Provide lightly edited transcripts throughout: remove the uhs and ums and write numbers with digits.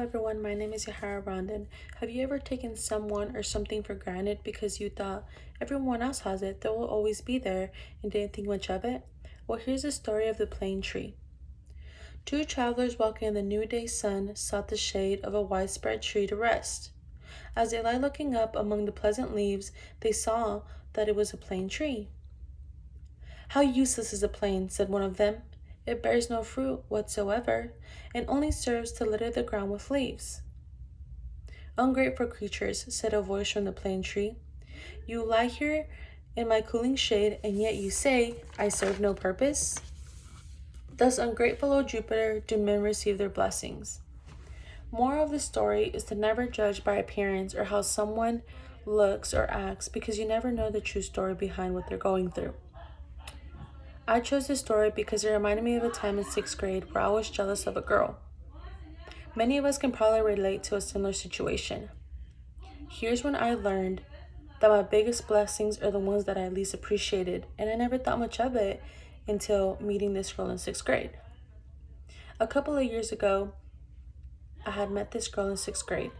everyone, my name is Yahara Rondon. Have you ever taken someone or something for granted because you thought everyone else has it, they will always be there, and didn't think much of it? Well, here's the story of the plane tree. Two travelers walking in the noonday sun sought the shade of a widespread tree to rest. As they lay looking up among the pleasant leaves, they saw that it was a plane tree. "How useless is a plane," said one of them. "It bears no fruit whatsoever, and only serves to litter the ground with leaves." "Ungrateful creatures," said a voice from the plane tree. "You lie here in my cooling shade, and yet you say I serve no purpose?" Thus ungrateful, O Jupiter, do men receive their blessings. Moral of the story is to never judge by appearance or how someone looks or acts, because you never know the true story behind what they're going through. I chose this story because it reminded me of a time in 6th grade where I was jealous of a girl. Many of us can probably relate to a similar situation. Here's when I learned that my biggest blessings are the ones that I least appreciated, and I never thought much of it until meeting this girl in 6th grade. A couple of years ago, I had met this girl in 6th grade.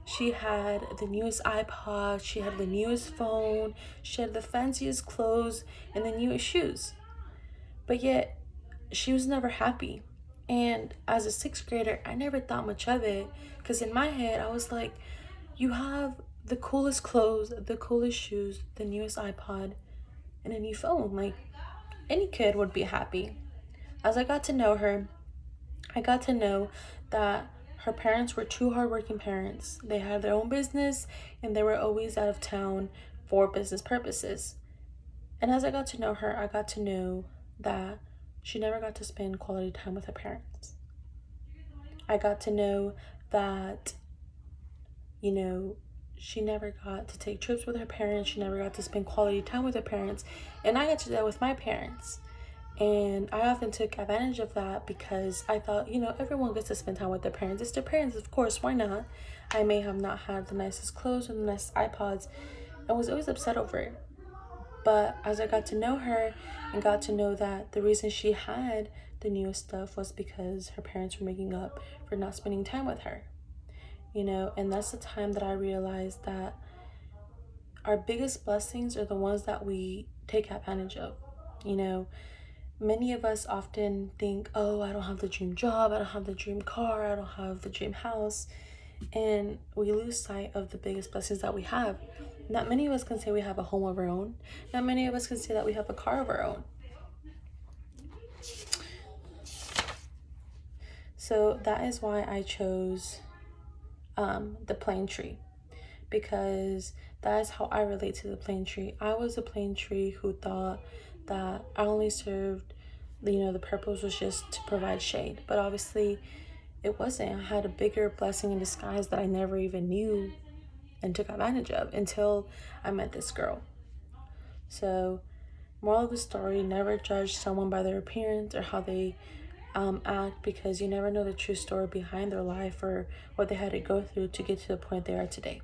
She had the newest iPod, she had the newest phone, she had the fanciest clothes, and the newest shoes. But yet, she was never happy. And as a 6th grader, I never thought much of it, because in my head, I was like, you have the coolest clothes, the coolest shoes, the newest iPod, and a new phone. Like, any kid would be happy. As I got to know her, I got to know that her parents were two hardworking parents. They had their own business, and they were always out of town for business purposes. And as I got to know her, I got to know that she never got to spend quality time with her parents. I got to know that, she never got to take trips with her parents. She never got to spend quality time with her parents. And I got to do that with my parents. And I often took advantage of that because I thought, everyone gets to spend time with their parents. It's their parents, of course, why not? I may have not had the nicest clothes or the nicest iPods and was always upset over it. But as I got to know her and got to know that the reason she had the newest stuff was because her parents were making up for not spending time with her. And that's the time that I realized that our biggest blessings are the ones that we take advantage of. Many of us often think, oh, I don't have the dream job, I don't have the dream car, I don't have the dream house. And we lose sight of the biggest blessings that we have. Not many of us can say we have a home of our own. Not many of us can say that we have a car of our own. So that is why I chose the plane tree, because that is how I relate to the plane tree. I was a plane tree who thought that I only served, the purpose was just to provide shade. But obviously it wasn't. I had a bigger blessing in disguise that I never even knew and took advantage of until I met this girl. So, moral of the story, never judge someone by their appearance or how they act, because you never know the true story behind their life or what they had to go through to get to the point they are today.